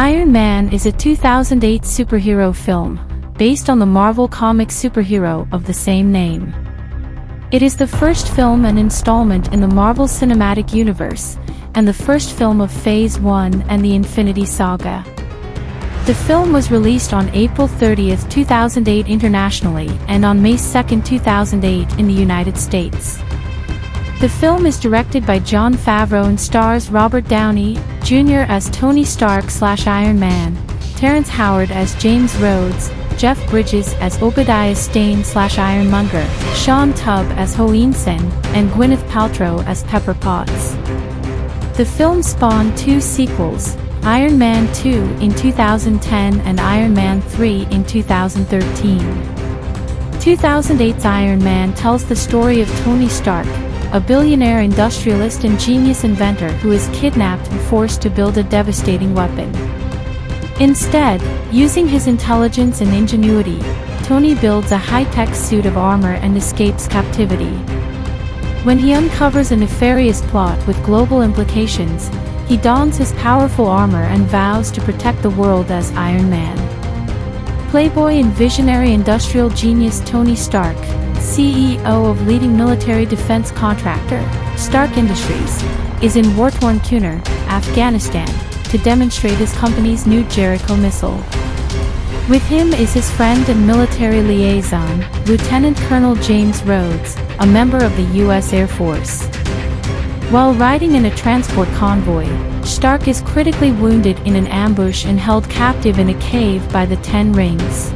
Iron Man is a 2008 superhero film, based on the Marvel Comics superhero of the same name. It is the first film and installment in the Marvel Cinematic Universe, and the first film of Phase 1 and the Infinity Saga. The film was released on April 30, 2008 internationally and on May 2, 2008 in the United States. The film is directed by Jon Favreau and stars Robert Downey Jr. as Tony Stark/Iron Man, Terrence Howard as James Rhodes, Jeff Bridges as Obadiah Stane/Ironmonger, Sean Tubb as Ho Eunson, and Gwyneth Paltrow as Pepper Potts. The film spawned two sequels, Iron Man 2 in 2010 and Iron Man 3 in 2013. 2008's Iron Man tells the story of Tony Stark, a billionaire industrialist and genius inventor who is kidnapped and forced to build a devastating weapon. Instead, using his intelligence and ingenuity, Tony builds a high-tech suit of armor and escapes captivity. When he uncovers a nefarious plot with global implications, he dons his powerful armor and vows to protect the world as Iron Man. Playboy and visionary industrial genius Tony Stark, CEO of leading military defense contractor, Stark Industries, is in war-torn Kunar, Afghanistan, to demonstrate his company's new Jericho missile. With him is his friend and military liaison, Lieutenant Colonel James Rhodes, a member of the U.S. Air Force. While riding in a transport convoy, Stark is critically wounded in an ambush and held captive in a cave by the Ten Rings.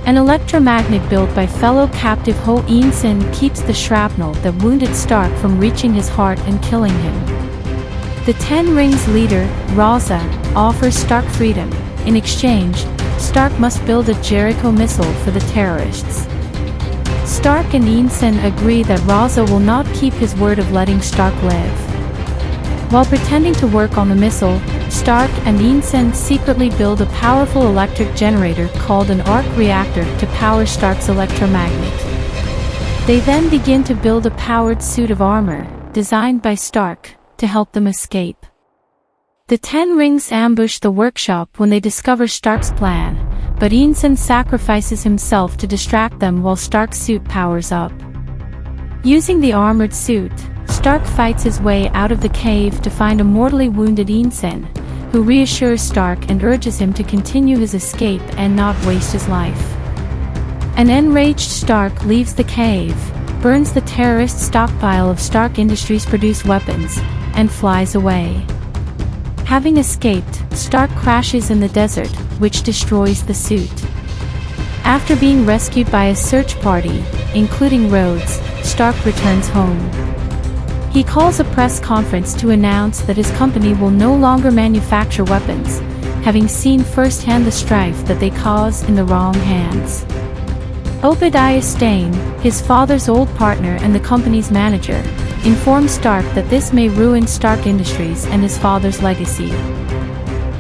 An electromagnet built by fellow captive Ho Eunson keeps the shrapnel that wounded Stark from reaching his heart and killing him. The Ten Rings leader, Raza, offers Stark freedom. In exchange, Stark must build a Jericho missile for the terrorists. Stark and Eunson agree that Raza will not keep his word of letting Stark live. While pretending to work on the missile, Stark and Eunson secretly build a powerful electric generator called an arc reactor to power Stark's electromagnet. They then begin to build a powered suit of armor, designed by Stark, to help them escape. The Ten Rings ambush the workshop when they discover Stark's plan, but Eunson sacrifices himself to distract them while Stark's suit powers up. Using the armored suit, Stark fights his way out of the cave to find a mortally wounded Eunson, who reassures Stark and urges him to continue his escape and not waste his life. An enraged Stark leaves the cave, burns the terrorist stockpile of Stark Industries produced weapons, and flies away. Having escaped, Stark crashes in the desert, which destroys the suit. After being rescued by a search party, including Rhodes, Stark returns home. He calls a press conference to announce that his company will no longer manufacture weapons, having seen firsthand the strife that they cause in the wrong hands. Obadiah Stane, his father's old partner and the company's manager, informs Stark that this may ruin Stark Industries and his father's legacy.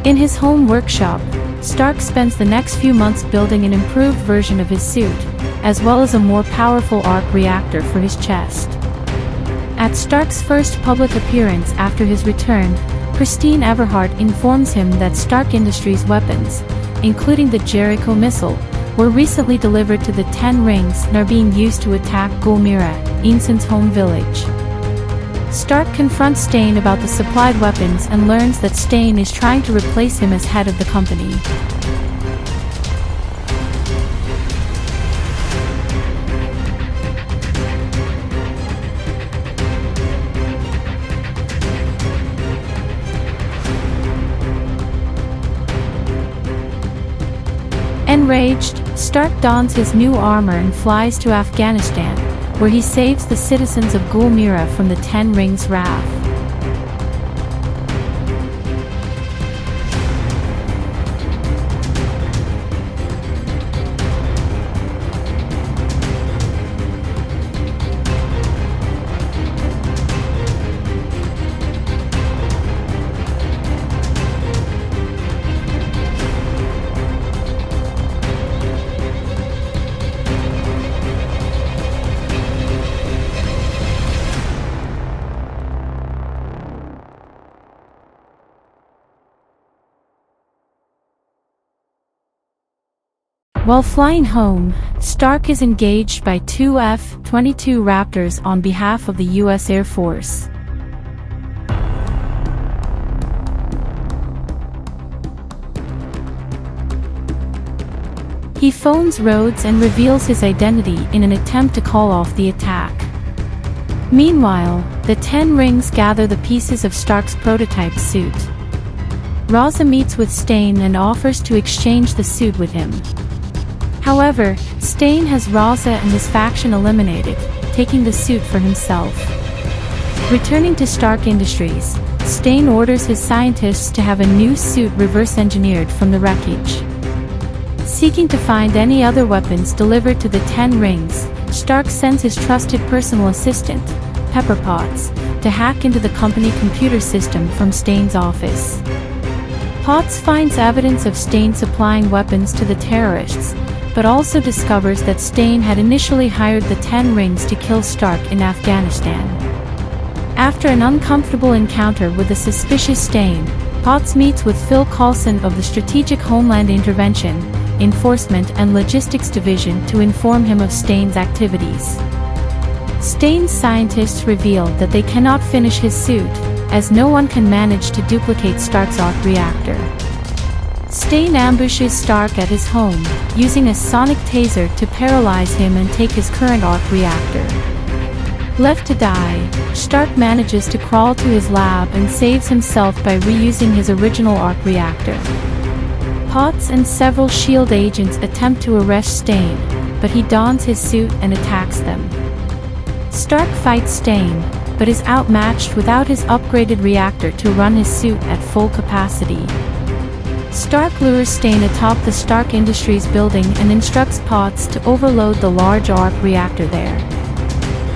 In his home workshop, Stark spends the next few months building an improved version of his suit, as well as a more powerful arc reactor for his chest. At Stark's first public appearance after his return, Christine Everhart informs him that Stark Industries' weapons, including the Jericho missile, were recently delivered to the Ten Rings and are being used to attack Gulmira, Eunson's home village. Stark confronts Stane about the supplied weapons and learns that Stane is trying to replace him as head of the company. Enraged, Stark dons his new armor and flies to Afghanistan, where he saves the citizens of Gulmira from the Ten Rings' wrath. While flying home, Stark is engaged by two F-22 Raptors on behalf of the U.S. Air Force. He phones Rhodes and reveals his identity in an attempt to call off the attack. Meanwhile, the 10 Rings gather the pieces of Stark's prototype suit. Raza meets with Stain and offers to exchange the suit with him. However, Stain has Raza and his faction eliminated, taking the suit for himself. Returning to Stark Industries, Stain orders his scientists to have a new suit reverse-engineered from the wreckage. Seeking to find any other weapons delivered to the 10 Rings, Stark sends his trusted personal assistant, Pepper Potts, to hack into the company computer system from Stain's office. Potts finds evidence of Stain supplying weapons to the terrorists, but also discovers that Stain had initially hired the 10 Rings to kill Stark in Afghanistan. After an uncomfortable encounter with the suspicious Stain, Potts meets with Phil Coulson of the Strategic Homeland Intervention, Enforcement and Logistics Division to inform him of Stain's activities. Stain's scientists reveal that they cannot finish his suit, as no one can manage to duplicate Stark's arc reactor. Stain ambushes Stark at his home, using a sonic taser to paralyze him and take his current arc reactor. Left to die, Stark manages to crawl to his lab and saves himself by reusing his original arc reactor. Potts and several S.H.I.E.L.D. agents attempt to arrest Stain, but he dons his suit and attacks them. Stark fights Stain, but is outmatched without his upgraded reactor to run his suit at full capacity. Stark lures Stain atop the Stark Industries building and instructs Potts to overload the large arc reactor there.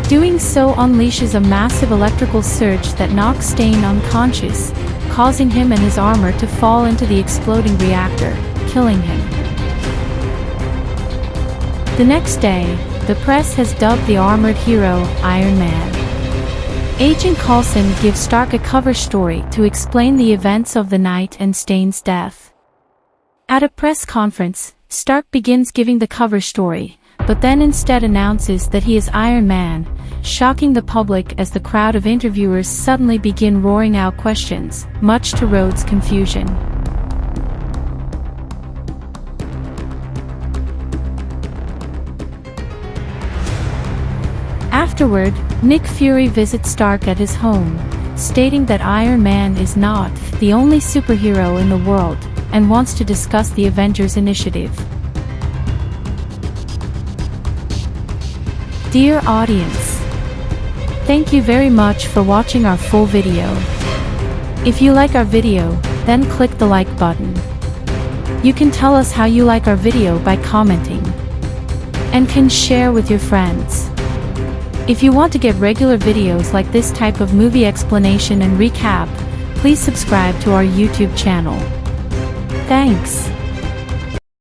Doing so unleashes a massive electrical surge that knocks Stain unconscious, causing him and his armor to fall into the exploding reactor, killing him. The next day, the press has dubbed the armored hero Iron Man. Agent Coulson gives Stark a cover story to explain the events of the night and Stain's death. At a press conference, Stark begins giving the cover story, but then instead announces that he is Iron Man, shocking the public as the crowd of interviewers suddenly begin roaring out questions, much to Rhodes' confusion. Afterward, Nick Fury visits Stark at his home, stating that Iron Man is not the only superhero in the world, and wants to discuss the Avengers Initiative. Dear audience, thank you very much for watching our full video. If you like our video, then click the like button. You can tell us how you like our video by commenting, and can share with your friends. If you want to get regular videos like this type of movie explanation and recap, please subscribe to our YouTube channel. Thanks.